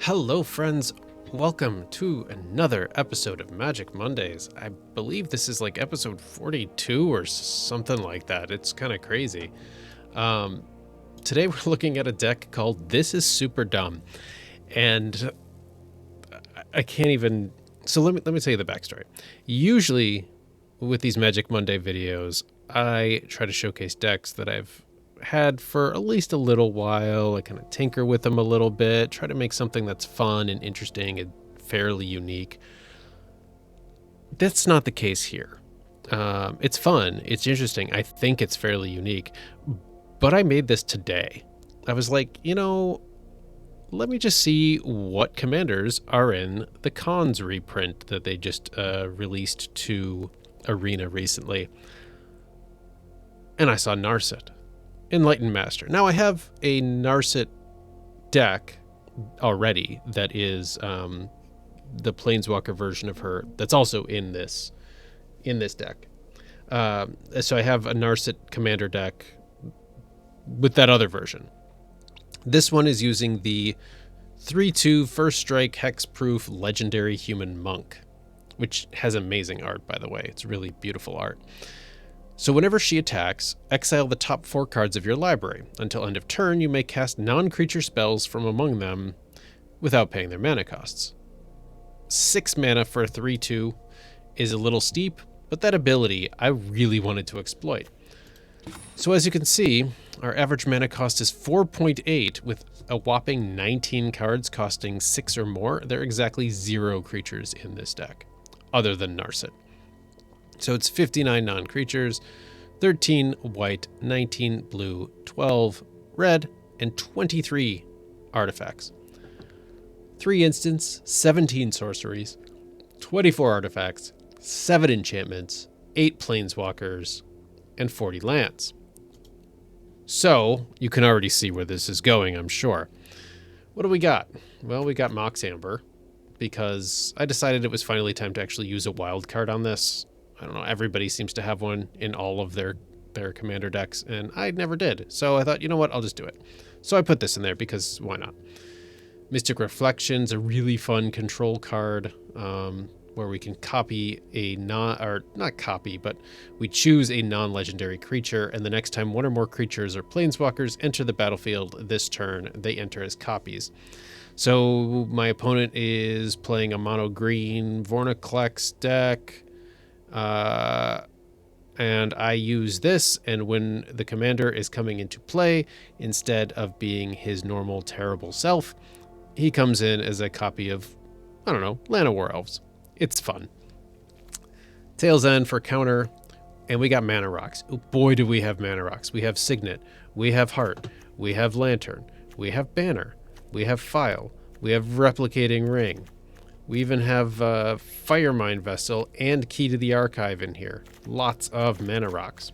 Hello, friends. Welcome to another episode of Magic Mondays. I believe this is like episode 42 or something like that. It's kind of crazy. Today we're looking at a deck called This Is Super Dumb. And I can't even... So let me tell you the backstory. Usually with these Magic Monday videos, I try to showcase decks that I've had for at least a little while. I kind of tinker with them a little bit, try to make something that's fun and interesting and fairly unique. That's not the case here. It's fun, it's interesting, I think it's fairly unique, but I made this today. I was like, let me just see what commanders are in the Cons reprint that they just released to Arena recently. And I saw Narset. Enlightened Master. Now I have a Narset deck already that is the Planeswalker version of her that's also in this deck. So I have a Narset commander deck with that other version. This one is using the 3/2 first strike hexproof legendary human monk, which has amazing art, by the way. It's really beautiful art. So whenever she attacks, exile the top 4 cards of your library. Until end of turn, you may cast non-creature spells from among them without paying their mana costs. 6 mana for a 3/2 is a little steep, but that ability I really wanted to exploit. So as you can see, our average mana cost is 4.8 with a whopping 19 cards costing 6 or more. There are exactly 0 creatures in this deck, other than Narset. So it's 59 non-creatures, 13 white, 19 blue, 12 red, and 23 artifacts. 3 instants, 17 sorceries, 24 artifacts, 7 enchantments, 8 planeswalkers, and 40 lands. So you can already see where this is going, I'm sure. What do we got? Well, we got Mox Amber, because I decided it was finally time to actually use a wild card on this. I don't know, everybody seems to have one in all of their commander decks, and I never did. So I thought, you know what, I'll just do it. So I put this in there because why not? Mystic Reflections, a really fun control card where we can copy but we choose a non-legendary creature, and the next time one or more creatures or planeswalkers enter the battlefield this turn, they enter as copies. So my opponent is playing a mono green Vornaclex deck. And I use this, and when the commander is coming into play, instead of being his normal terrible self, he comes in as a copy of, Llanowar Elves. It's fun. Tail's End for counter, and we got mana rocks. Oh, boy, do we have mana rocks. We have Signet, we have Heart, we have Lantern, we have Banner, we have File, we have Replicating Ring. We even have Firemind Vessel and Key to the Archive in here. Lots of mana rocks.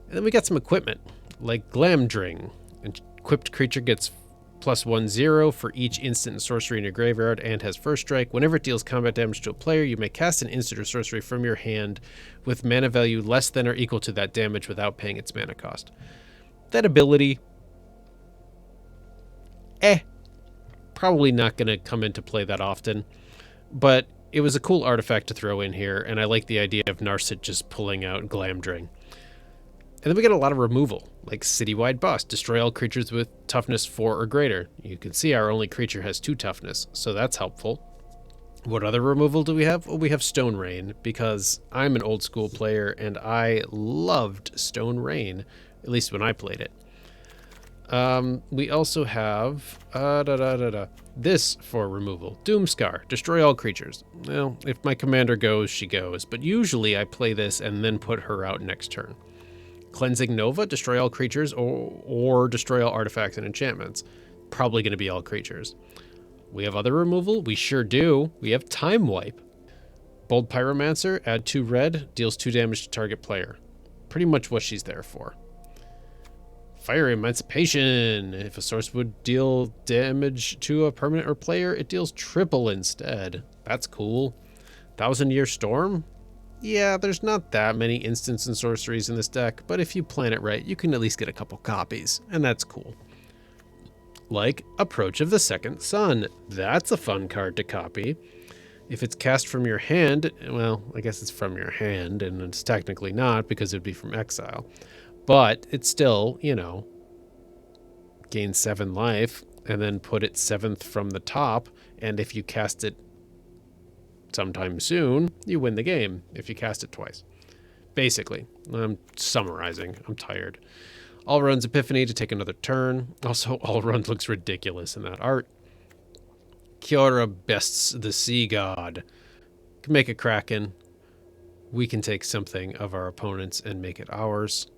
And then we got some equipment, like Glamdring. An equipped creature gets +1/0 for each instant and sorcery in your graveyard and has first strike. Whenever it deals combat damage to a player, you may cast an instant or sorcery from your hand with mana value less than or equal to that damage without paying its mana cost. That ability... probably not going to come into play that often, but it was a cool artifact to throw in here, and I like the idea of Narset just pulling out Glamdring. And then we get a lot of removal, like Citywide Bust, destroy all creatures with toughness 4 or greater. You can see our only creature has 2 toughness, so that's helpful. What other removal do we have? Well, we have Stone Rain, because I'm an old school player, and I loved Stone Rain, at least when I played it. We also have this for removal. Doomscar, destroy all creatures. Well, if my commander goes, she goes, but usually I play this and then put her out next turn. Cleansing Nova, destroy all creatures or destroy all artifacts and enchantments. Probably going to be all creatures. We have other removal? We sure do. We have Time Wipe. Bold Pyromancer, add 2 red, deals 2 damage to target player. Pretty much what she's there for. Fire Emancipation. If a source would deal damage to a permanent or player, it deals triple instead. That's cool. 1,000-Year Storm? Yeah, there's not that many instants and sorceries in this deck, but if you plan it right, you can at least get a couple copies, and that's cool. like Approach of the Second Sun. That's a fun card to copy. If it's cast from your hand, well, I guess it's from your hand, and it's technically not because it'd be from exile. But it's still, you know, gain 7 life, and then put it 7th from the top, and if you cast it sometime soon, you win the game if you cast it twice. Basically, I'm summarizing. I'm tired. Allrun's Epiphany to take another turn. Also, Allrun looks ridiculous in that art. Kiora bests the Sea God. Can make a Kraken. We can take something of our opponents and make it ours.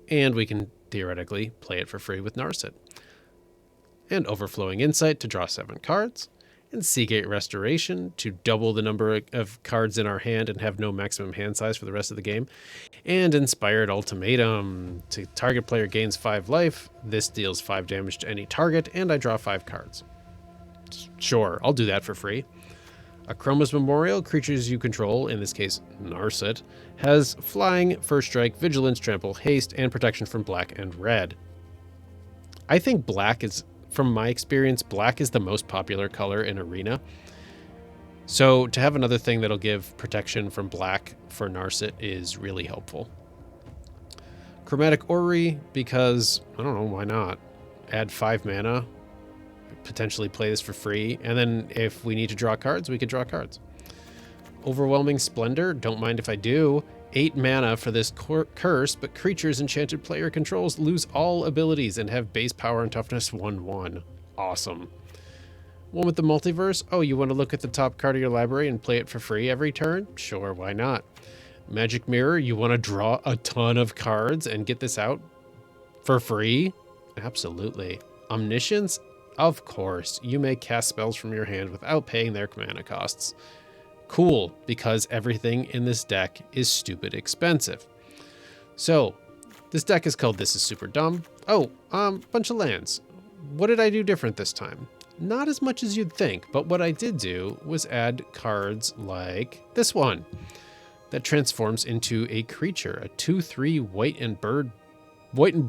And we can theoretically play it for free with Narset. And Overflowing Insight to draw 7 cards. And Seagate Restoration to double the number of cards in our hand and have no maximum hand size for the rest of the game. And Inspired Ultimatum to target player gains 5 life. This deals 5 damage to any target, and I draw 5 cards. Sure, I'll do that for free. Akroma's Memorial, creatures you control, in this case Narset, has Flying, First Strike, Vigilance, Trample, Haste, and Protection from black and red. I think black is, from my experience, black is the most popular color in Arena. So to have another thing that'll give protection from black for Narset is really helpful. Chromatic Orrery, because, I don't know, why not? Add 5 mana, potentially play this for free, and then if we need to draw cards, we could draw cards. Overwhelming Splendor, don't mind if I do. 8 mana for this curse, but creatures enchanted player controls lose all abilities and have base power and toughness 1/1. Awesome. One with the multiverse. Oh, you want to look at the top card of your library and play it for free every turn? Sure, why not? Magic Mirror, you want to draw a ton of cards and get this out for free? Absolutely. Omniscience? Of course, you may cast spells from your hand without paying their mana costs. Cool, because everything in this deck is stupid expensive. So, this deck is called This Is Super Dumb. Oh, bunch of lands. What did I do different this time? Not as much as you'd think, but what I did do was add cards like this one that transforms into a creature, a 2/3 white and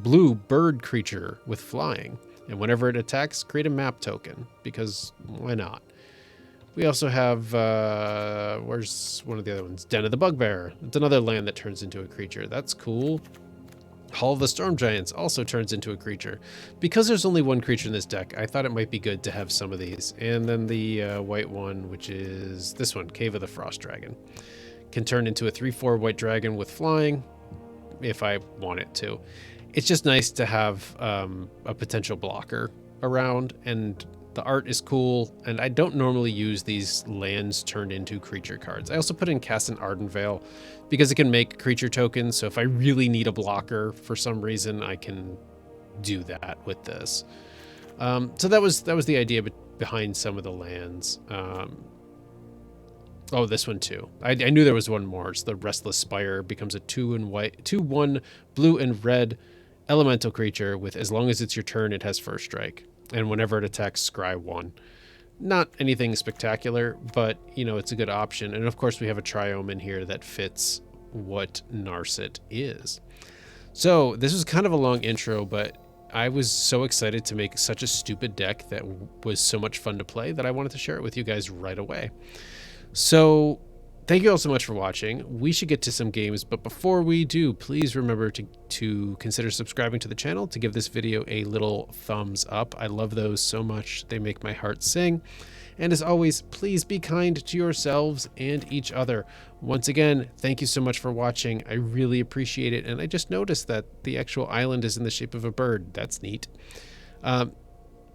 blue bird creature with flying. And whenever it attacks, create a map token, because why not? We also have, where's one of the other ones? Den of the Bugbear. It's another land that turns into a creature. That's cool. Hall of the Storm Giants also turns into a creature. Because there's only one creature in this deck, I thought it might be good to have some of these. And then the white one, which is this one, Cave of the Frost Dragon. Can turn into a 3/4 white dragon with flying, if I want it to. It's just nice to have a potential blocker around, and the art is cool, and I don't normally use these lands turned into creature cards. I also put in Cast an Ardenvale because it can make creature tokens, so if I really need a blocker for some reason, I can do that with this. So that was the idea behind some of the lands. Oh, this one too. I knew there was one more. It's the Restless Spire, becomes a 2/1 blue and red elemental creature with, as long as it's your turn, it has first strike. And whenever it attacks, scry 1. Not anything spectacular, but, you know, it's a good option. And of course, we have a Triome in here that fits what Narset is. So this was kind of a long intro, but I was so excited to make such a stupid deck that was so much fun to play that I wanted to share it with you guys right away. So thank you all so much for watching. We should get to some games, but before we do, please remember to consider subscribing to the channel, to give this video a little thumbs up. I love those so much. They make my heart sing. And as always, please be kind to yourselves and each other. Once again, thank you so much for watching. I really appreciate it. And I just noticed that the actual island is in the shape of a bird. That's neat.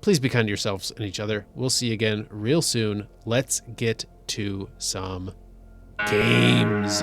Please be kind to yourselves and each other. We'll see you again real soon. Let's get to some games.